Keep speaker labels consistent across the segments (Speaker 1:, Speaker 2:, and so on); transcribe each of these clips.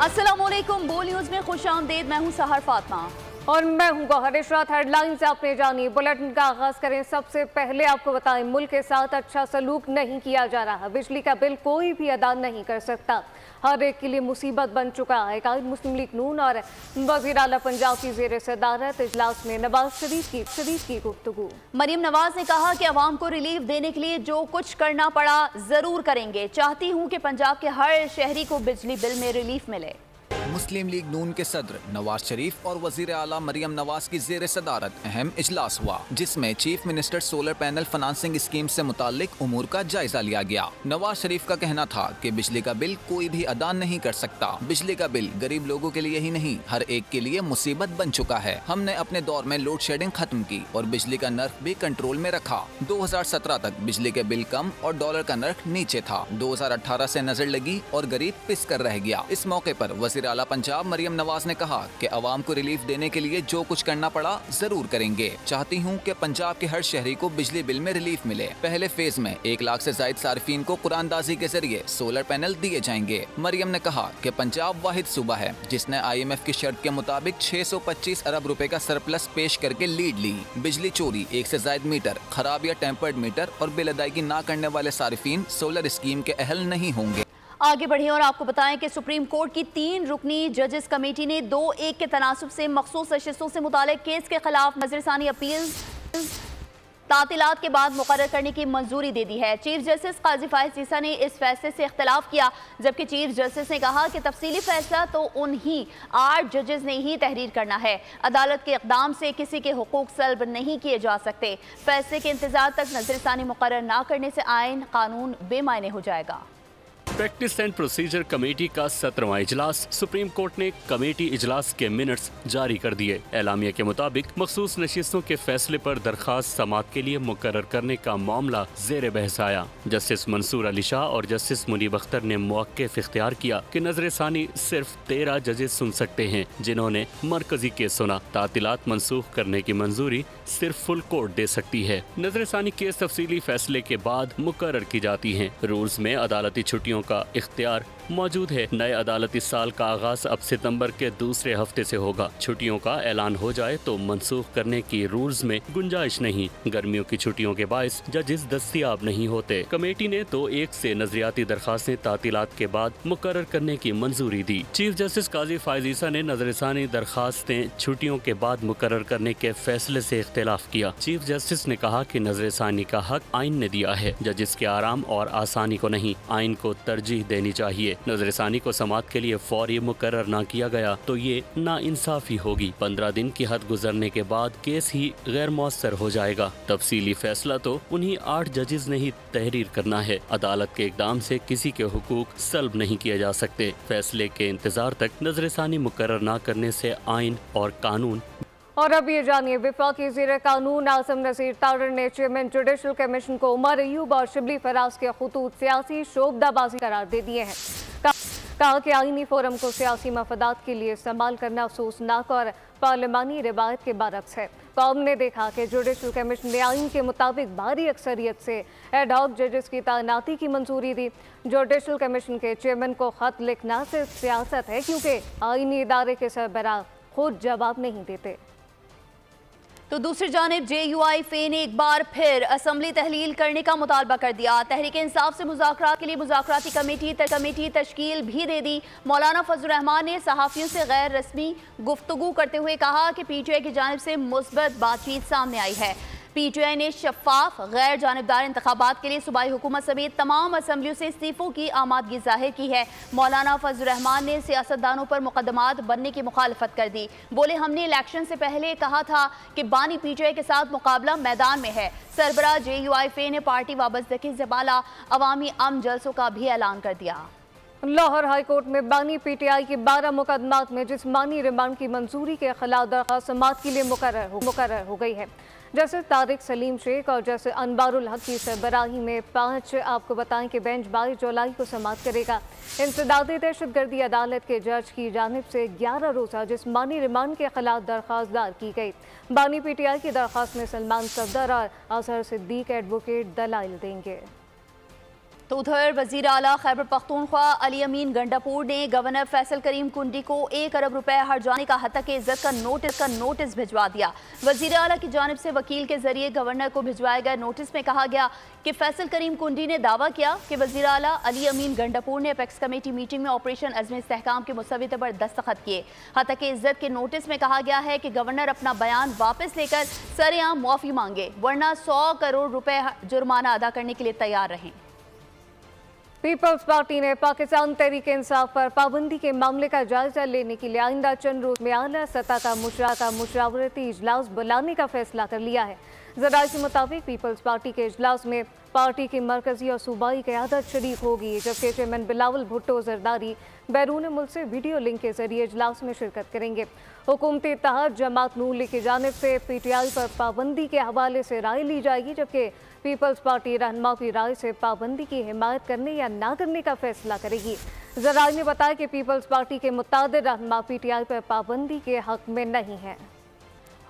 Speaker 1: अस्सलामुअलैकुम, बोल न्यूज में खुशामदीद। मैं हूं सहर फातिमा
Speaker 2: और मैं हूं गौहर इशरात। हेडलाइन से आपने जानी, बुलेटिन का आगाज करें। सबसे पहले आपको बताएं, मुल्क के साथ अच्छा सलूक नहीं किया जा रहा। बिजली का बिल कोई भी अदा नहीं कर सकता, हर एक के लिए मुसीबत बन चुका है। कायद मुस्लिम लीग नून और वज़ीर आला पंजाब की ज़ेर सदारत इजलास में नवाज शरीफ की गुफ्तगू।
Speaker 1: मरीम नवाज ने कहा कि अवाम को रिलीफ देने के लिए जो कुछ करना पड़ा जरूर करेंगे। चाहती हूँ कि पंजाब के हर शहरी को बिजली बिल में रिलीफ मिले।
Speaker 3: मुस्लिम लीग नून के सदर नवाज शरीफ और वजीर आला मरियम नवाज की जेर सदारत अहम इजलास हुआ, जिसमें chief minister solar panel financing scheme से मुतालिक उमूर का जायजा लिया गया। नवाज शरीफ का कहना था कि बिजली का बिल कोई भी अदा नहीं कर सकता। बिजली का बिल गरीब लोगों के लिए ही नहीं, हर एक के लिए मुसीबत बन चुका है। हमने अपने दौर में लोड शेडिंग खत्म की और बिजली का नर्ख भी कंट्रोल में रखा। 2017 तक बिजली के बिल कम और डॉलर का नर्ख नीचे था। 2018 से नजर लगी और गरीब पिस कर रह गया। इस मौके पर वजीर आला पंजाब मरियम नवाज ने कहा कि अवाम को रिलीफ देने के लिए जो कुछ करना पड़ा जरूर करेंगे। चाहती हूँ कि पंजाब के हर शहरी को बिजली बिल में रिलीफ मिले। पहले फेज में 1 लाख से ज्यादा सार्फिन को कुरानदाजी के जरिए सोलर पैनल दिए जाएंगे। मरियम ने कहा कि पंजाब वाहिद सूबा है जिसने IMF की शर्त के मुताबिक 625 अरब रुपए का सरप्लस पेश करके लीड ली। बिजली चोरी, 1 से ज्यादा मीटर खराब या टेम्पर्ड मीटर और बिल अदायगी न करने वाले सार्फिन सोलर स्कीम के अहल नहीं होंगे।
Speaker 1: आगे बढ़े और आपको बताएं कि सुप्रीम कोर्ट की 3 रुकनी जजेस कमेटी ने 2-1 के तनासुब से मखसूस नशिस्तों से मुतालिक केस के खिलाफ नजरसानी अपील तातीलात के बाद मुकर्रर करने की मंजूरी दे दी है। चीफ जस्टिस काजी फाइज ईसा ने इस फैसले से इख्तलाफ किया, जबकि चीफ जस्टिस ने कहा कि तफसीली फैसला तो उन्हीं 8 जजेस ने ही तहरीर करना है। अदालत के इक़दाम से किसी के हुकूक सल्ब नहीं किए जा सकते। फैसले के इंतजार तक नजरसानी मुकर्रर न करने से आइन कानून बेमायने हो जाएगा।
Speaker 4: प्रैक्टिस एंड प्रोसीजर कमेटी का 17वां इजलास। सुप्रीम कोर्ट ने कमेटी इजलास के मिनट्स जारी कर दिए। एलामिया के मुताबिक मखसूस नशिस्तों के फैसले पर दरखास्त समात के लिए मुकर्रर करने का मामला जेर बहस आया। जस्टिस मंसूर अली शाह और जस्टिस मुनीब अख्तर ने मुवक्किफ इख्तियार किया कि नजर सानी सिर्फ 13 जजेस सुन सकते हैं, जिन्होंने मरकजी केस सुना। तातीलात मनसूख करने की मंजूरी सिर्फ फुल कोर्ट दे सकती है। नजर सानी केस तफसीली फैसले के बाद मुकर्रर की जाती है। रूल्स में अदालती छुट्टियों का इख्तियार मौजूद है। नए अदालती साल का आगाज अब सितंबर के दूसरे हफ्ते से होगा। छुट्टियों का ऐलान हो जाए तो मनसूख करने की रूल्स में गुंजाइश नहीं। गर्मियों की छुट्टियों के बायस जजेस दस्तयाब नहीं होते। कमेटी ने तो 1 से नजरियाती दरखास्तें तातीलात के बाद मुकर्रर करने की मंजूरी दी। चीफ जस्टिस काजी फाइज ईसा ने नजरसानी दरखास्तें छुट्टियों के बाद मुकर्रर करने के फैसले से इख्तिलाफ किया। चीफ जस्टिस ने कहा कि नजरसानी का हक आइन ने दिया है, जजेस के आराम और आसानी को नहीं। आइन को तरजीह देनी चाहिए। नजरसानी को समात के लिए फौरी मुकर्रर न किया गया तो ये नाइंसाफी होगी। 15 दिन की हद गुजरने के बाद केस ही गैर मौसर हो जाएगा। तफसीली फैसला तो उन्हीं 8 जजेस ने ही तहरीर करना है। अदालत के इकदाम से किसी के हुकूक सल्ब नहीं किए जा सकते। फैसले के इंतजार तक नजरसानी मुकर्रर न करने से आइन और कानून।
Speaker 2: और अब ये जानिए, वफाकी वज़ीर कानून आज़म नज़ीर तारड़ ने चेयरमैन जुडिशल कमीशन को उमर अयूब और शिबली फराज के खतूत सियासी शोबदाबाजी करार दे दिए हैं। कहा कि आईनी फोरम को सियासी मफादात के लिए इस्तेमाल करना अफसोसनाक और पार्लिमानी रिवायत के बरक्स है। कौम ने देखा कि जुडिशल कमीशन ने आइन के मुताबिक भारी अक्सरियत से एडहॉक जजेस की तैनाती की मंजूरी दी। जुडिशल कमीशन के चेयरमैन को खत लिखना सिर्फ सियासत है, क्योंकि आईनी इदारे के सरबराह खुद जवाब नहीं देते।
Speaker 1: तो दूसरी जानिब JUIF ने एक बार फिर असम्बली तहलील करने का मुतालबा कर दिया। तहरीक इंसाफ से मुज़ाकरात के लिए मुज़ाकराती कमेटी तश्कील भी दे दी। मौलाना फजल रहमान ने सहाफ़ियों से गैर रस्मी गुफ्तगू करते हुए कहा कि PTI की जानिब से मुस्बत बातचीत सामने आई है। PTI ने शफाफ गैर जानिबदार इंतखाबात के लिए सूबाई हुकूमत समेत तमाम असम्बलियों से इस्तीफों की आमादगी जाहिर की है। मौलाना फजल रहमान ने सियासतदानों पर मुकदमात बनने की मुखालफत कर दी। बोले, हमने इलेक्शन से पहले कहा था कि बानी PTI के साथ मुकाबला मैदान में है। सरबराह JUIF ने पार्टी वाबस्तगी से बाला अवामी अम जलसों का भी ऐलान कर दिया।
Speaker 2: लाहौर हाई कोर्ट में बानी PTI की 12 मुकदमात में जिस्मानी रिमांड की मंजूरी के खिलाफ दरख्वास्त समात के लिए मुकर्रर हो गई है। जैसे तारिक सलीम शेख और जैसे अनबारुल हक की सरबराही में 5 आपको बताएं कि बेंच 22 जुलाई को समात करेगा। इंसदादी दहशतगर्दी अदालत के जज की जानिब से 11 रोज़ा जिस्मानी रिमांड के खिलाफ दरख्वास्त दायर की गई। बानी PTI की दरख्वास्त में सलमान सफदर और अजहर सिद्दीक एडवोकेट दलाइल देंगे।
Speaker 1: तो उधर वजीर आला खैबर पख्तूनख्वा अली अमीन गंडापुर ने गवर्नर फैसल करीम कुंडी को 1 अरब रुपए हर्जाने का हतक इज्जत का नोटिस भिजवा दिया। वजीर आला की जानिब से वकील के जरिए गवर्नर को भिजवाए गए नोटिस में कहा गया कि फैसल करीम कुंडी ने दावा किया कि वजीर आला अली अमीन गंडापुर ने अपेक्स कमेटी मीटिंग में ऑपरेशन अज़्म इस्तेहकाम के मुसव्विदे पर दस्तखत किए। हतक इज्जत के नोटिस में कहा गया है कि गवर्नर अपना बयान वापस लेकर सरेआम मुआफ़ी मांगे, वरना 100 करोड़ रुपए जुर्माना अदा करने के लिए तैयार रहें।
Speaker 2: पीपल्स पार्टी ने पाकिस्तान तहरीक इंसाफ पर पाबंदी के मामले का जायजा लेने के लिए आइंदा चंद रोज में आला सतह का मुशावरती इजलास बुलाने का फैसला कर लिया है। ज़राए के मुताबिक पीपल्स पार्टी के इजलास में पार्टी की मरकजी और सूबाई क़यादत शरीक होगी, जबकि चेयरमैन बिलावल भुट्टो जरदारी बैरून मुल्क से वीडियो लिंक के जरिए इजलास में शिरकत करेंगे। हुकूमती इत्तेहाद जमात नून लीग की जानिब से PTI पर पाबंदी के हवाले से राय ली जाएगी, जबकि पीपल्स पार्टी रहनुमा की राय से पाबंदी की हिमायत करने या ना करने का फैसला करेगी। ज़राए ने बताया कि पीपल्स पार्टी के मुतादिद रहनुमा PTI पर पाबंदी के हक में नहीं है।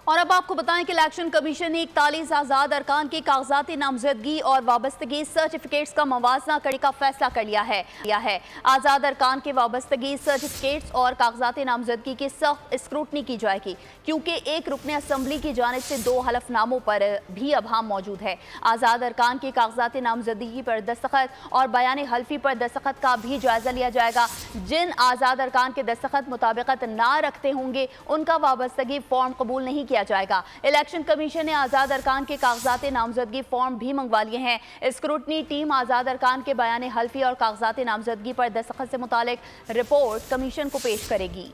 Speaker 1: और अब आपको बताएं कि इलेक्शन कमीशन ने 41 आज़ाद अरकान की कागजाती नामजदगी और वाबस्तगी सर्टिफिकेट्स का मवाजना करने का फैसला कर लिया है। आज़ाद अरकान के वाबस्तगी सर्टिफिकेट्स और कागजाती नामजदगी की सख्त स्क्रूटनी की जाएगी, क्योंकि एक रुकने असम्बली की जानिब से 2 हलफनामों पर भी अभाम मौजूद है। आज़ाद अरकान की कागजाती नामजदगी पर दस्तखत और बयान हल्फी पर दस्तखत का भी जायजा लिया जाएगा। जिन आज़ाद अरकान के दस्तखत मुताबिकत ना रखते होंगे उनका वाबस्तगी फॉर्म कबूल नहीं किया जाएगा। इलेक्शन कमीशन ने आज़ाद अरकान के कागजात नामजदगी फॉर्म भी मंगवा लिए हैं। स्क्रूटनी टीम आज़ाद अरकान के बयान हल्फी और कागजात नामजदगी पर दस्तखत से मुतालिक रिपोर्ट कमीशन को पेश करेगी।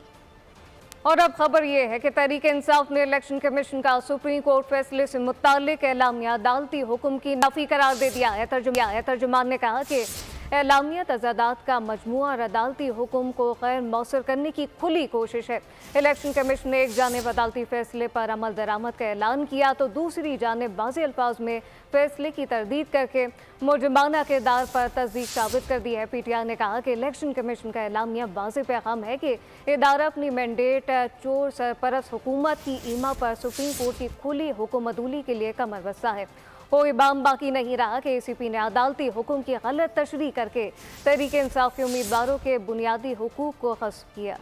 Speaker 2: और अब खबर यह है कि तहरीक इंसाफ ने इलेक्शन कमीशन का सुप्रीम कोर्ट फैसले से मुतालिक एलामिया अदालती हुक्म की नाफी करार दे दिया है। तर्जुमान ने कहा कि एलामिया तजादात का मजमुआ और अदालती हुक्म को गैर मौसर करने की खुली कोशिश है। इलेक्शन कमीशन ने एक जानिब अदालती फैसले पर अमल दरामद का ऐलान किया तो दूसरी जानिब वाज़ेह अल्फाज में फैसले की तरदीद करके मुजरमाना किरदार पर तस्दीक साबित कर दी है। PTI ने कहा कि इलेक्शन कमीशन का एलामिया वाज़ेह पैगाम है कि इदारा अपनी मैंडेट चोर सरपरस्त हुकूमत की ईमा पर सुप्रीम कोर्ट की खुली हुकूमतूली के लिए कमर बस्ता है। कोई बाम बाकी नहीं रहा कि ACP ने अदालती हुक्म की गलत तशरीह करके तहरीक इंसाफ के उम्मीदवारों के बुनियादी हुकूक को ग़स्ब किया।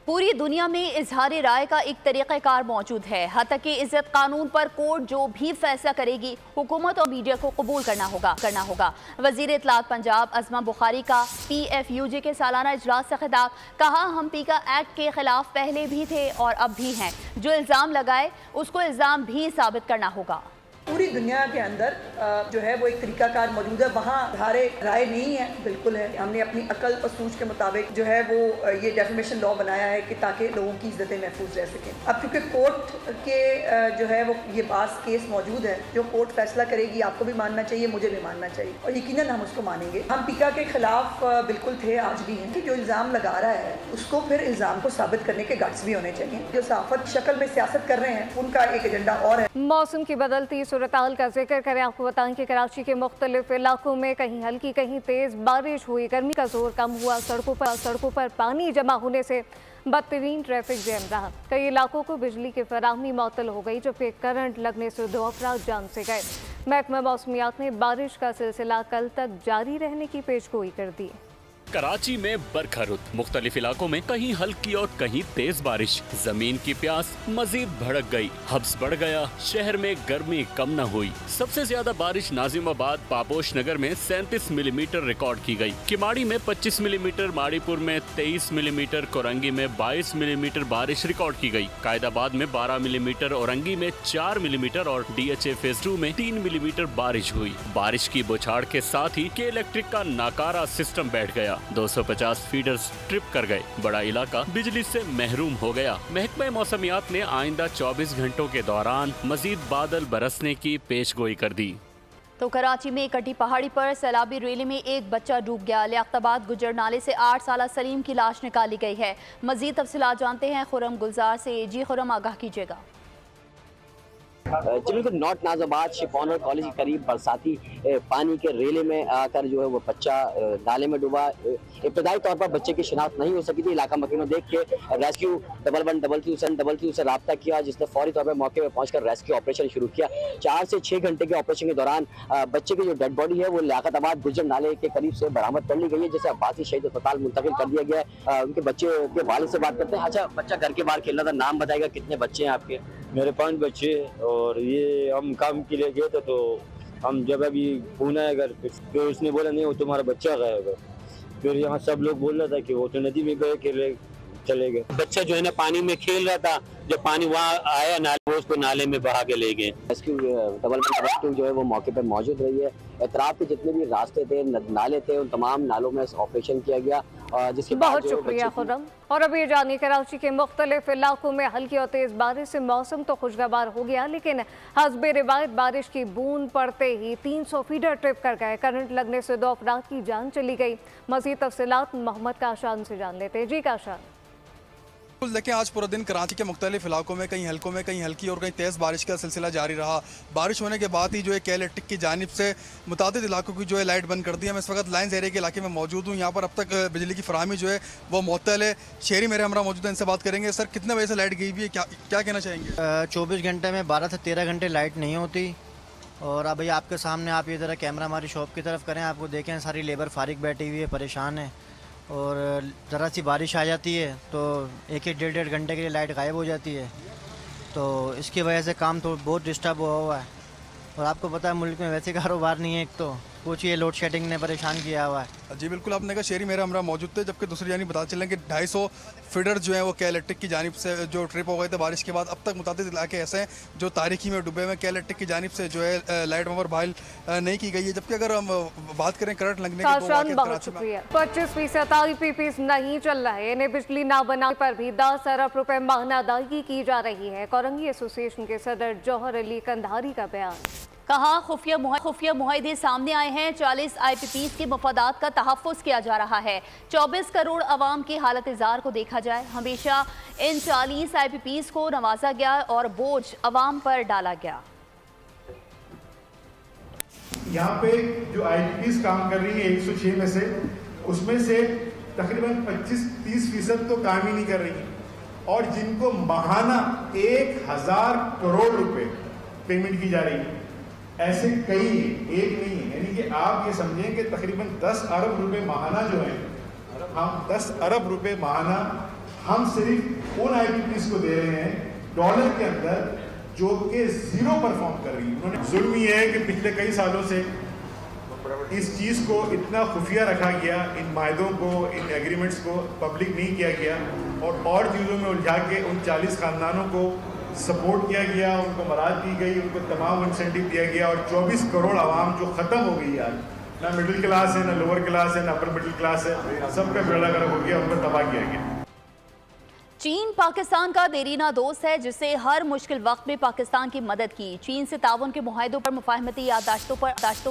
Speaker 1: पूरी दुनिया में इजहार राय का एक तरीक़ाकार मौजूद है। हत्ता कि इज़्ज़त कानून पर कोर्ट जो भी फैसला करेगी हुकूमत और मीडिया को कबूल करना होगा। वज़ीर इत्तलात पंजाब अज़मा बुखारी का PFUJ के सालाना इजलास से खिताब, कहा हम पीका एक्ट के खिलाफ पहले भी थे और अब भी हैं। जो इल्ज़ाम लगाए उसको इल्ज़ाम भी साबित करना होगा।
Speaker 5: पूरी दुनिया के अंदर जो है वो एक तरीकाकार मौजूद है, वहाँ धारे राय नहीं है, बिल्कुल है। हमने अपनी अकल और सूझ के मुताबिक जो है वो ये डेफिमेशन लॉ बनाया है कि ताकि लोगों की इज्जतें महफूज रह सकें। अब क्योंकि कोर्ट के जो है वो ये बास केस मौजूद है, जो कोर्ट फैसला करेगी आपको भी मानना चाहिए, मुझे भी मानना चाहिए और यकीनन हम उसको मानेंगे। हम पीका के खिलाफ बिल्कुल थे, आज भी हैं। कि जो इल्ज़ाम लगा रहा है उसको फिर इल्ज़ाम को साबित करने के गट्स भी होने चाहिए। जो सहाफ़त शक्ल में सियासत कर रहे हैं उनका एक एजेंडा और है।
Speaker 2: मौसम की बदलती सूरत-हाल का जिक्र करें, आपको बताएं कि कराची के मुख्तलिफ इलाकों में कहीं हल्की कहीं तेज़ बारिश हुई। गर्मी का जोर कम हुआ। सड़कों पर पानी जमा होने से बदतरीन ट्रैफिक जैम रहा। कई इलाकों को बिजली की फराहमी मअतल हो गई, जबकि करंट लगने से 2 अफराद जान से गए। महकमा मौसमियात ने बारिश का सिलसिला कल तक जारी रहने की पेशगोई कर दी।
Speaker 4: कराची में बरखा रुत, मुख्तलिफ इलाकों में कहीं हल्की और कहीं तेज बारिश। जमीन की प्यास मजीद भड़क गई, हब्स बढ़ गया। शहर में गर्मी कम न हुई। सबसे ज्यादा बारिश नाजिमाबाद पापोश नगर में 37 मिलीमीटर रिकॉर्ड की गई। किमाड़ी में 25 मिलीमीटर, माड़ीपुर में 23 मिलीमीटर, कोरंगी में 22 मिलीमीटर बारिश रिकॉर्ड की गई। कायदाबाद में 12 मिलीमीटर, औरंगी में 4 मिलीमीटर और DHA फेज 2 में 3 मिलीमीटर बारिश हुई। बारिश की बौछार के साथ ही के इलेक्ट्रिक का नाकारा सिस्टम बैठ गया। 250 फीडर्स ट्रिप कर गए। बड़ा इलाका बिजली से महरूम हो गया। महकमा मौसमियात ने आइंदा 24 घंटों के दौरान मजीद बादल बरसने की पेशगोई कर दी।
Speaker 1: तो कराची में कटी पहाड़ी पर सैलाबी रैली में एक बच्चा डूब गया। लियाकताबाद गुजर नाले से 8 साला सलीम की लाश निकाली गई है। मजीद तफसीलात जानते हैं खुरम गुलजार से। जी खुरम, आगाह कीजिएगा।
Speaker 6: जी बिल्कुल, नॉर्थ नाजाबाद शिफॉनर कॉलेज के करीब बरसाती पानी के रेले में आकर जो है वो बच्चा नाले में डूबा। इब्तदाई तौर पर बच्चे की शिनाख्त नहीं हो सकी थी। इलाका मकीनों देख के रेस्क्यू 1133 से रब्ता किया, जिसने फौरी तौर पर मौके पर पहुंचकर रेस्क्यू ऑपरेशन शुरू किया। 4 से 6 घंटे के ऑपरेशन के दौरान बच्चे की जो डेड बॉडी है वो लियाकताबाद गुजर नाले के करीब से बरामद कर ली गई है, जिसे अब्बासी शहीद अस्पताल मुंतकिल कर दिया गया है। उनके बच्चे के वालिद से बात करते हैं। अच्छा, बच्चा घर के बाहर खेल रहा था, नाम बताएगा, कितने बच्चे हैं आपके?
Speaker 7: मेरे 5 बच्चे, और ये हम काम के लिए गए थे तो हम जब अभी फोन आया घर पे, फिर उसने बोला नहीं वो तुम्हारा बच्चा गायब है। फिर यहाँ सब लोग बोल रहा था कि वो तो नदी में गए खेले चले गए।
Speaker 8: बच्चा जो है ना पानी में खेल रहा था, जब पानी वहाँ आया नाले, वो उसको नाले में बहा के ले गए।
Speaker 6: रेस्क्यू रेस्क्यू जो है वो मौके पर मौजूद रही है। एतराफ के जितने भी रास्ते थे, नाले थे, उन तमाम नालों में ऑपरेशन किया गया। जिसके
Speaker 2: बहुत शुक्रिया खुर्रम। और अभी जानिए, कराची के मुख्तलिफ इलाकों में हल्की और तेज बारिश से मौसम तो खुशगवार हो गया, लेकिन हस्बे रिवायत बारिश की बूंद पड़ते ही 300 फीडर ट्रिप कर गए। करंट लगने से 2 अफराद की जान चली गई। मजीद तफसीलात मोहम्मद काशान से जान लेते हैं। जी काशान।
Speaker 9: देखिए, आज पूरा दिन कराची के मुख्तलिफ इलाकों में कहीं हल्की और कहीं तेज़ बारिश का सिलसिला जारी रहा। बारिश होने के बाद ही जो है KLETC की जानिब से मुतादिद इलाकों की जो है लाइट बंद कर दी है। मैं इस वक्त लाइन्स एरिया के इलाके में मौजूद हूँ। यहाँ पर अब तक बिजली की फराहमी जो है वो मुअत्तल है। शहरी मेरे हमरा मौजूद है, इनसे बात करेंगे। सर, कितने बजे से लाइट गई हुई है, क्या कहना चाहेंगे?
Speaker 10: 24 घंटे में 12 से 13 घंटे लाइट नहीं होती। और अब भाई आपके सामने, आप ये ज़रा कैमरा हमारी शॉप की तरफ करें, आपको देखें सारी लेबर फारिग बैठी हुई है, परेशान है। और ज़रा सी बारिश आ जाती है तो 1-1 घंटे के लिए लाइट गायब हो जाती है। तो इसकी वजह से काम तो बहुत डिस्टर्ब हुआ है। और आपको पता है मुल्क में वैसे कारोबार नहीं है, एक तो कुछ ये लोड शेडिंग ने परेशान किया हुआ है।
Speaker 9: जी बिल्कुल, आपने कहा शहरी मेरा हमरा मौजूद थे, जबकि दूसरी जानिब पता चला कि 250 फीडर जो है वो KLETC की जानिब से जो ट्रिप हो गए थे बारिश के बाद। अब तक मुतादिद इलाके ऐसे हैं जो तारीखी में डूबे हुए। KLETC की जानिब से जो है लाइट वहाँ पर बहाल नहीं की गई है। जबकि अगर हम बात करें करंट लगने की,
Speaker 2: 25% IPPs नहीं चल रहे, इन्हें बिजली ना बनाने पर भी 10 अरब रुपए माहना अदायगी की जा रही है। कोरंगी एसोसिएशन के सदर जौहर अली कंधारी का बयान।
Speaker 1: कहा, खुफिया मुआहदे सामने आए हैं। 40 IPPs के मफादात का तहफ़्फ़ुज़ किया जा रहा है। 24 करोड़ अवाम की हालत ज़ार को देखा जाए। हमेशा इन 40 IPPs को नवाजा गया और बोझ अवाम पर डाला गया।
Speaker 11: यहाँ पे जो IPPs काम कर रही है 106 में से, उसमें से तकरीबन 25-30% तो काम ही नहीं कर रही है। और जिनको माहाना 1000 करोड़ रुपए पेमेंट की जा रही है, ऐसे कई हैं, एक नहीं है। यानी कि आप ये समझें कि तकरीबन 10 अरब रुपए माहाना जो है, हम 10 अरब रुपए माहाना हम सिर्फ उन IPPs को दे रहे हैं डॉलर के अंदर, जो कि ज़ीरो परफॉर्म कर रही है। उन्होंने जुल्म ये है कि पिछले कई सालों से इस चीज़ को इतना खुफिया रखा गया, इन मायदों को, इन एग्रीमेंट्स को पब्लिक नहीं किया गया, और चीज़ों में उलझा के उन 40 ख़ानदानों को सपोर्ट किया गया, उनको मराद दी गई, उनको तमाम इंसेंटिव दिया गया। और 24 करोड़ आवाम जो ख़त्म हो गई आज, ना मिडिल क्लास है, ना लोअर क्लास है, ना अपर मिडिल क्लास है, सबका बेड़ा गर्क हो गया, उनको तबाह किया गया।
Speaker 1: चीन पाकिस्तान का देरीना दोस्त है, जिससे हर मुश्किल वक्त में पाकिस्तान की मदद की। चीन से ताउन के मुआहदों पर, मुफाहमती यादाश्तों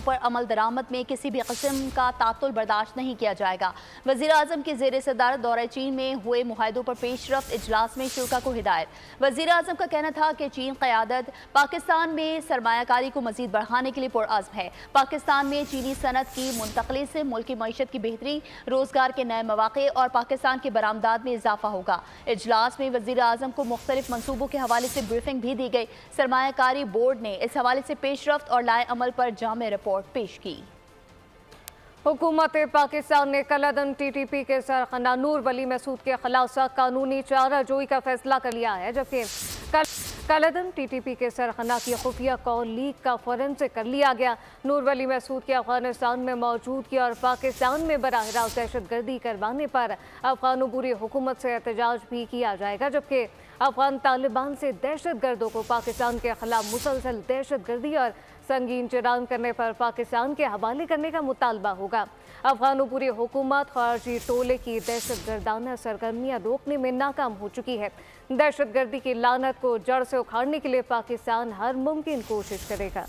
Speaker 1: पर अमल दरामद में किसी भी किस्म का तातुल बर्दाश्त नहीं किया जाएगा। वज़ीर आज़म के ज़ेर सदारत दौरे चीन में हुए मुआहदों पर पेशरफ्त इजलास में शुरा को हिदायत। वज़ीर आज़म का कहना था कि चीन क़यादत पाकिस्तान में सरमायाकारी को मज़ीद बढ़ाने के लिए पुरअज़्म है। पाकिस्तान में चीनी सनत की मुंतकली से मुल्क की मईशत की बेहतरी, रोज़गार के नए मौक़े और पाकिस्तान के बरामदात में इजाफा होगा। इजलास में वज़ीर आज़म को मुख्तलिफ मनसूबों के हवाले से ब्रीफिंग भी दी गई। सरमायाकारी बोर्ड ने इस हवाले से पेशरफ्त और लाए अमल पर जामे रिपोर्ट पेश की।
Speaker 2: हुकूमत पाकिस्तान ने कलअदम TTP के सरखना नूर वली मसूद के खिलाफ कानूनी चाराजोई का फैसला कर लिया है, जबकि कलअदम TTP के सरखना की खुफिया कॉल लीक का फॉरेंसिक कर लिया गया। नूर वली मसूद के अफगानिस्तान में मौजूदगी और पाकिस्तान में बराह रास्त दहशत गर्दी करवाने पर अफगान अबूरी हुकूमत से एहतजाज भी किया जाएगा, जबकि अफगान तालिबान से दहशत गर्दों को पाकिस्तान के खिलाफ मुसलसल दहशत गर्दी और संगीन चरान करने पर पाकिस्तान के हवाले करने का मुतालबा होगा। अफगान अबूरी हुकूमत खारजी टोले की दहशत गर्दाना सरगर्मियाँ रोकने में नाकाम हो चुकी है। दहशत गर्दी की लानत को जड़ से उखाड़ने के लिए पाकिस्तान हर मुमकिन कोशिश करेगा।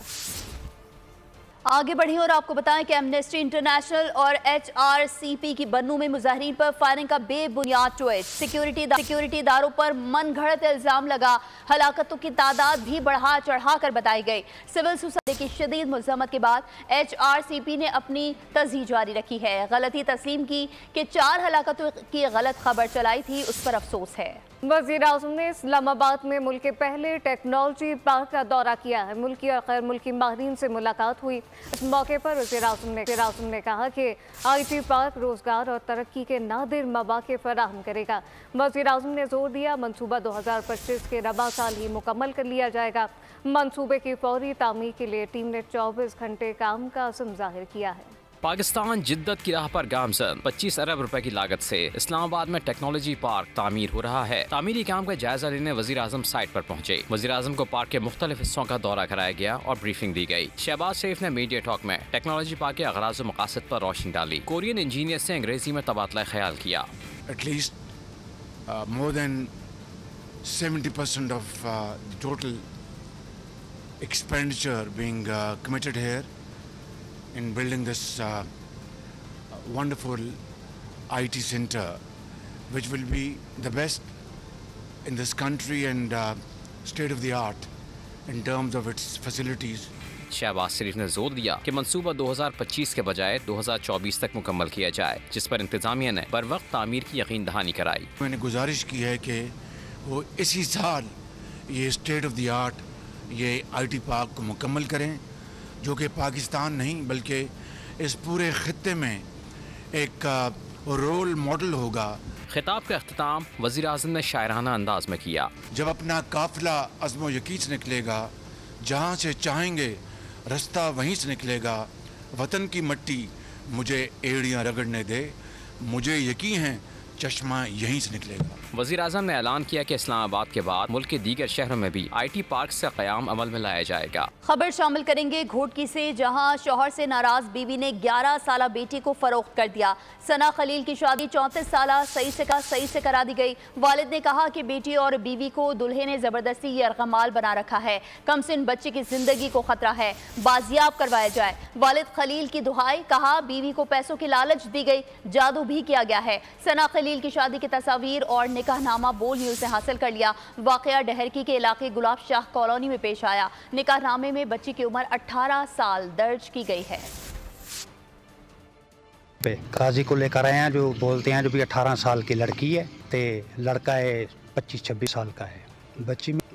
Speaker 1: आगे बढ़े और आपको बताएं कि एमनेस्टी इंटरनेशनल और HRCP की बन्नू में मुजाहिरीन पर फायरिंग का बेबुनियाद ट्वीट। सिक्योरिटी इदारों पर मन घड़त इल्जाम लगा। हलाकतों की तादाद भी बढ़ा चढ़ा कर बताई गई। सिविल सोसाइटी की शदीद मुज़म्मत के बाद HRCP ने अपनी तस्दीक जारी रखी है। गलती तस्लीम की कि 4 हलाकतों की गलत खबर चलाई थी, उस पर अफसोस है।
Speaker 2: वज़ीर आज़म ने इस्लामाबाद में मुल्क के पहले टेक्नोलॉजी पार्क का दौरा किया है। मुल्की और गैर मुल्की माहिरीन से मुलाकात हुई। इस मौके पर वज़ीर आज़म ने कहा कि IT पार्क रोज़गार और तरक्की के नादिर मौक़े फराहम करेगा। वज़ीर आज़म ने जोर दिया मनसूबा 2025 के रबा साल ही मुकम्मल कर लिया जाएगा। मनसूबे की फौरी तामीर के लिए टीम ने 24 घंटे काम का अज़्म ज़ाहिर किया है।
Speaker 12: पाकिस्तान जिद्दत की राह पर गामजन 25 अरब रुपए की लागत से इस्लामाबाद में टेक्नोलॉजी पार्क तामीर हो रहा है। तामीरी काम का जायजा लेने वज़ीर आज़म साइट पर पहुंचे। वज़ीर आज़म को पार्क के मुख्तलिफ हिस्सों का दौरा कराया गया और ब्रीफिंग दी गई। शहबाज शरीफ ने मीडिया टॉक में टेक्नोलॉजी पार्क के अगराज़ व मकासद पर रोशनी डाली। कोरियन इंजीनियर से अंग्रेजी में तबादला ख्याल किया।
Speaker 13: At least more than 70% of total expenditure being committed here in building this wonderful IT center, which will be the best in this country and state of the art in terms of its facilities.
Speaker 12: Shehbaz Sharif ने जोर दिया कि मंसूबा 2025 के बजाय 2024 तक मुकम्मल किया जाए, जिस पर इंतजामिया ने बर वक्त तामीर की यकीन दहानी कराई।
Speaker 13: मैंने गुजारिश की है कि वो इसी साल ये स्टेट ऑफ द आर्ट ये IT पार्क को मुकम्मल करें, जो कि पाकिस्तान नहीं बल्कि इस पूरे खित्ते में एक रोल मॉडल होगा।
Speaker 12: खिताब का अख्तिताम वज़ीर आज़म ने शायराना अंदाज में किया।
Speaker 13: जब अपना काफिला अज़्म यकीन से निकलेगा, जहाँ से चाहेंगे रास्ता वहीं से निकलेगा। वतन की मिट्टी मुझे एड़ियाँ रगड़ने दे, मुझे यकीन है चश्मा यहीं से निकलेगा।
Speaker 12: वज़ीर आज़म ने ऐलान किया कि इस्लामाबाद के बाद मुल्क के दीगर शहरों में भी IT पार्क से क़याम अमल में लाया जाएगा।
Speaker 1: खबर शामिल करेंगे घोटकी से, जहां शौहर से नाराज बीवी ने 11 साला बेटी को फरोख्त कर दिया। सना खलील की शादी 34 साला सही से करा दी गई। वालिद ने कहा कि बेटी और बीवी को दुल्हे ने जबरदस्ती ये अरगमाल बना रखा है। कमसिन बच्चे की जिंदगी को खतरा है, बाजियाब करवाया जाए। वालिद खलील की दुहाई, कहा बीवी को पैसों की लालच दी गई, जादू भी किया गया है। सना खलील की शादी की तस्वीर और निकाहनामा बोल न्यूज़ से हासिल कर लिया। वाकया डहरकी के इलाके गुलाब शाह कॉलोनी में पेश आया। निकाहनामे में बच्ची की उम्र 18 साल दर्ज की गई है।
Speaker 14: काजी को लेकर आए हैं, जो बोलते हैं जो भी 18 साल की लड़की है, तो लड़का है 25-26 साल का है।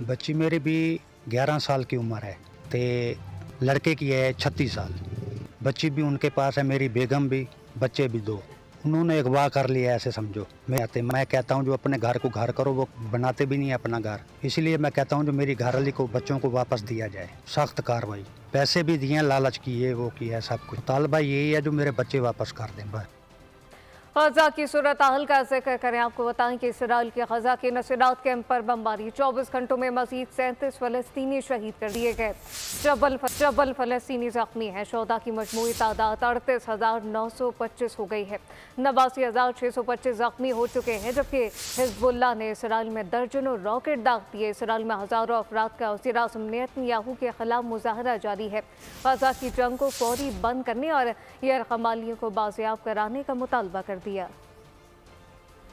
Speaker 14: बच्ची मेरी भी 11 साल की उम्र है, तो लड़के की है 36 साल। बच्ची भी उनके पास है, मेरी बेगम भी, बच्चे भी 2। उन्होंने अगवा कर लिया, ऐसे समझो। मैं कहता हूँ जो अपने घर को घर करो, वो बनाते भी नहीं है अपना घर। इसलिए मैं कहता हूँ जो मेरी घरवाली को बच्चों को वापस दिया जाए, सख्त कार्रवाई। पैसे भी दिए, लालच की है, वो किया है, सब कुछ। तालबा यही है जो मेरे बच्चे वापस कर दें बस।
Speaker 2: गजा की सूरत हाल का जिक्र करें, आपको बताएं कि इसराइल के गजा के नशरात कैंप पर बमबारी। 24 घंटों में मजीद 37 फ़लस्तीनी शहीद कर दिए गए। ट्रबल फ़लस्तीनी जख्मी हैं। शोदा की मजमूई तादाद 38,925 हो गई है। 89,625 जख्मी हो चुके हैं, जबकि हिज़्बुल्लाह ने इसराइल में दर्जनों रॉकेट दाग दिए। इसराइल में हज़ारों अफराद का वज़ीर आज़म नेतन्याहू के खिलाफ मुजाहरा जारी है। गजा की जंग को फौरी बंद करने और यरगमालियों को बाजियाब कराने का मुतालबा कर दिया।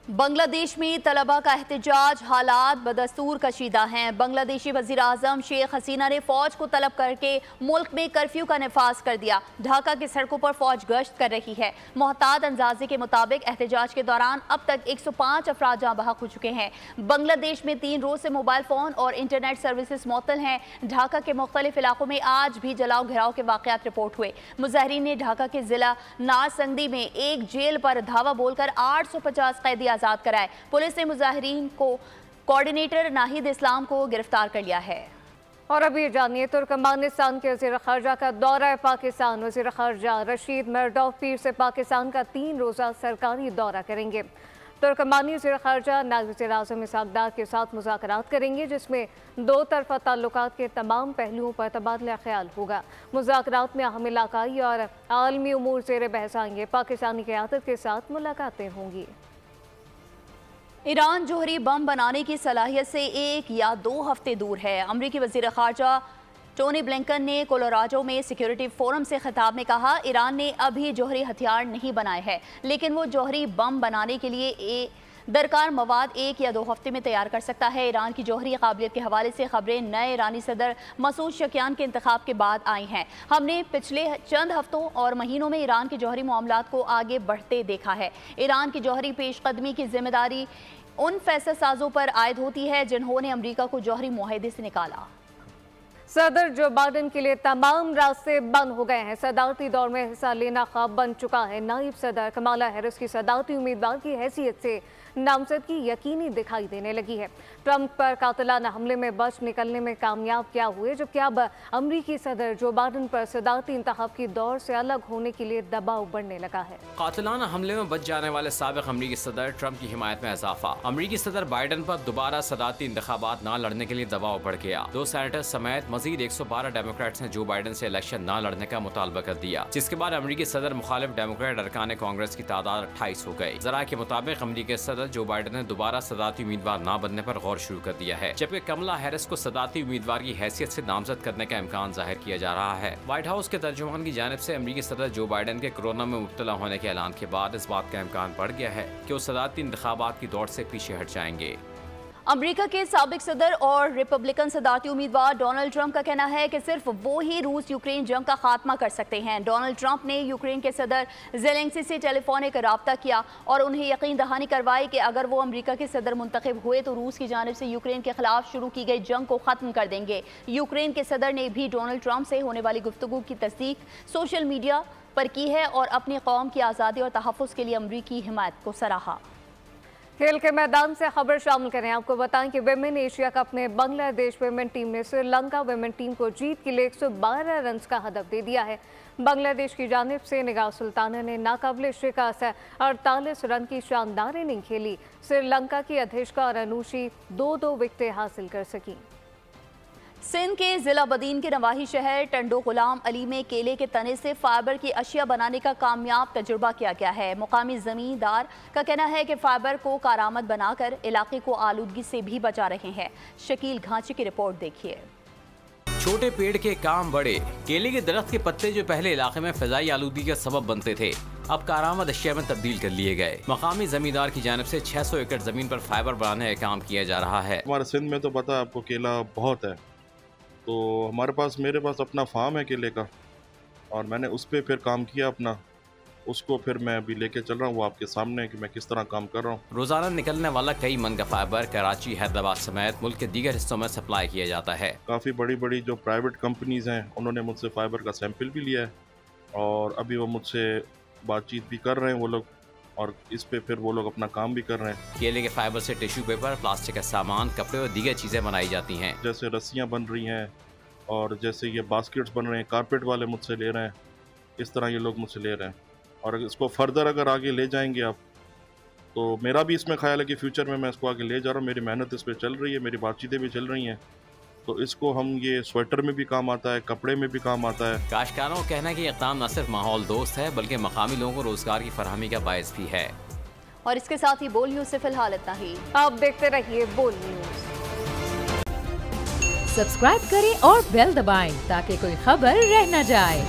Speaker 1: बांग्लादेश में तलबा का एहतजाज, हालात बदस्तूर कशीदा हैं। बांग्लादेशी वज़ीर आज़म शेख हसीना ने फ़ौज को तलब करके मुल्क में कर्फ्यू का नफाज कर दिया। ढाका की सड़कों पर फ़ौज गश्त कर रही है। मोहतात अंदाजे के मुताबिक एहतजाज के दौरान अब तक 105 अफराद जहाँ बहक हो चुके हैं। बांग्लादेश में 3 रोज़ से मोबाइल फ़ोन और इंटरनेट सर्विसेज मुअत्तल हैं। ढाका के मुख्तलिफ इलाकों में आज भी जलाओ घिराव के वाक़यात रिपोर्ट हुए। मुजाहिरीन ने ढाका के ज़िला नारसंगदी में एक जेल पर धावा बोलकर 850 कैदी आज़ाद कराए। पुलिस ने मुजाहिरीन को कोऑर्डिनेटर नाहिद इस्लाम को गिरफ्तार कर लिया है।
Speaker 2: और अभी जानिए तुर्कमानिस्तान के वज़ीर ख़ारजा का दौरा पाकिस्तान। वज़ीर ख़ारजा रशीद मरदौफ पीर से पाकिस्तान का 3 रोज़ा सरकारी दौरा करेंगे। तुर्कमानी वज़ीर ख़ारजा नायब वज़ीर आज़म इसहाक़ डार के साथ मुज़ाकरात करेंगे, जिसमें 2 तरफ़ा ताल्लुकात के तमाम पहलुओं पर तबादला ख्याल होगा। मुज़ाकरात में अहम इलाक़ाई और आलमी उमूर ज़ेर बहस आएंगे। पाकिस्तानी क़यादत के साथ मुलाकातें होंगी।
Speaker 1: ईरान जोहरी बम बनाने की सलाहियत से 1 या 2 हफ्ते दूर है। अमरीकी वज़ीर ख़ारजा टोनी ब्लिंकन ने कोलोराडो में सिक्योरिटी फोरम से खिताब में कहा, ईरान ने अभी जौहरी हथियार नहीं बनाए हैं, लेकिन वो जौहरी बम बनाने के लिए दरकार मवाद 1 या 2 हफ्ते में तैयार कर सकता है। ईरान की जौहरी काबिलियत के हवाले से खबरें नए ईरानी सदर मसूद शकियान के इंतखाब के बाद आई हैं। हमने पिछले चंद हफ्तों और महीनों में ईरान के जौहरी मामलात को आगे बढ़ते देखा है। ईरान की जौहरी पेशकदमी की जिम्मेदारी उन फैसला साजों पर आयद होती है जिन्होंने अमरीका को जौहरी मुआहदे से निकाला।
Speaker 2: सदर जो बाइडेन के लिए तमाम रास्ते बंद हो गए हैं। सदारती दौर में हिस्सा लेना ख्वाब बन चुका है। नायब सदर कमाला हैरिस की सदारती उम्मीदवार की हैसियत से नामजदगी यकीनी दिखाई देने लगी है। ट्रंप पर कातिलाना हमले में बच निकलने में कामयाब क्या हुए, जबकि अब अमरीकी सदर जो बाइडेन पर सदारती इंतखाब की दौर से अलग होने के लिए दबाव बढ़ने लगा है।
Speaker 12: कातिलाना हमले में बच जाने वाले साबिक अमरीकी सदर ट्रंप की हिमायत में इजाफा। अमरीकी सदर बाइडेन पर दोबारा सदारती इंतखाबात न लड़ने के लिए दबाव बढ़ गया। 2 सेनेटर समेत मजीद 112 डेमोक्रेट्स ने जो बाइडेन से इलेक्शन न लड़ने का मुतालबा कर दिया, जिसके बाद अमरीकी सदर मुखालिफ डेमोक्रेट अरकान कांग्रेस की तादाद 28 हो गई। जरा के मुताबिक अमरीकी सदर जो बाइडेन ने दोबारा सदारती उम्मीदवार न बनने पर गौर शुरू कर दिया है, जबकि कमला हैरिस को सदारती उम्मीदवार की हैसियत से नामजद करने का इम्कान जाहिर किया जा रहा है। व्हाइट हाउस के तर्जुमान की जानिब से अमरीकी सदर जो बाइडेन के कोरोना में मुब्तला होने के ऐलान के बाद इस बात का इम्कान बढ़ गया है कि वो सदारती इंतखाबात की दौड़ से पीछे हट जाएंगे।
Speaker 1: अमेरिका के साबिक सदर और रिपब्लिकन सदारती उम्मीदवार डोनाल्ड ट्रंप का कहना है कि सिर्फ वो ही रूस यूक्रेन जंग का खात्मा कर सकते हैं। डोनाल्ड ट्रंप ने यूक्रेन के सदर ज़ेलेंस्की से टेलीफोनिक रब्ता किया और उन्हें यकीन दहानी करवाई कि अगर वो अमेरिका के सदर मुंतखब हुए तो रूस की जानिब से यूक्रेन के खिलाफ शुरू की गई जंग को ख़त्म कर देंगे। यूक्रेन के सदर ने भी डोनाल्ड ट्रंप से होने वाली गुफ्तगू की तस्दीक सोशल मीडिया पर की है और अपनी कौम की आज़ादी और तहफ़्फ़ुज़ के लिए अमरीकी हिमायत को सराहा।
Speaker 2: खेल के मैदान से खबर शामिल करें। आपको बताएं कि विमेन एशिया कप में बांग्लादेश विमेन टीम ने श्रीलंका विमेन टीम को जीत के लिए 112 रन का हदफ दे दिया है। बांग्लादेश की जानिब से निगाह सुल्ताना ने नाकाबिले शिकस्त 48 रन की शानदार इनिंग खेली। श्रीलंका की अधिष्का और अनुशी 2-2 विकेटें हासिल कर सकी।
Speaker 1: सिंध के जिला बदीन के नवाही शहर टंडो गुलाम अली में केले के तने से फाइबर की अशिया बनाने का कामयाब तजुर्बा किया गया है। मुकामी जमींदार का कहना है कि फाइबर को कारामद बनाकर इलाके को आलूदगी से भी बचा रहे हैं। शकील घांची की रिपोर्ट देखिए।
Speaker 12: छोटे पेड़ के काम बड़े। केले के दरख्त के पत्ते जो पहले इलाके में फिजाई आलूदगी का सबब बनते थे, अब कारामद अशिया में तब्दील कर लिए गए। मकामी जमींदार की जानिब से 600 एकड़ जमीन पर फाइबर बनाने का काम किया जा रहा है।
Speaker 15: हमारे सिंध में तो पता है आपको केला बहुत है, तो मेरे पास अपना फार्म है केले का और मैंने उस पर फिर काम किया अपना, उसको फिर मैं अभी लेके चल रहा हूँ। वो आपके सामने है कि मैं किस तरह काम कर रहा हूँ।
Speaker 12: रोजाना निकलने वाला कई मन का फाइबर कराची, हैदराबाद समेत मुल्क के दीगर हिस्सों में सप्लाई किया जाता है।
Speaker 15: काफ़ी बड़ी बड़ी जो प्राइवेट कंपनीज हैं उन्होंने मुझसे फाइबर का सैंपल भी लिया है और अभी वो मुझसे बातचीत भी कर रहे हैं वो लोग, और इस पे फिर वो लोग अपना काम भी कर रहे हैं।
Speaker 12: केले के फाइबर से टिश्यू पेपर, प्लास्टिक का सामान, कपड़े और दीगर चीजें बनाई जाती हैं।
Speaker 15: जैसे रस्सियाँ बन रही हैं और जैसे ये बास्केट्स बन रहे हैं, कारपेट वाले मुझसे ले रहे हैं, इस तरह ये लोग मुझसे ले रहे हैं। और इसको फर्दर अगर आगे ले जाएंगे आप, तो मेरा भी इसमें ख्याल है कि फ्यूचर में मैं इसको आगे ले जा रहा हूँ। मेरी मेहनत इस पर चल रही है, मेरी बातचीतें भी चल रही हैं, तो इसको हम ये स्वेटर में भी काम आता है, कपड़े में भी काम आता है।
Speaker 12: काश्तकारों का कहना है कि इक़दाम न सिर्फ माहौल दोस्त है बल्कि मकामी लोगों को रोजगार की फरहमी का बायस भी है।
Speaker 1: और इसके साथ ही बोल न्यूज़ से फिलहाल इतना ही।
Speaker 2: आप देखते रहिए बोल न्यूज़।
Speaker 16: सब्सक्राइब करें और बेल दबाएं ताकि कोई खबर रह न जाए।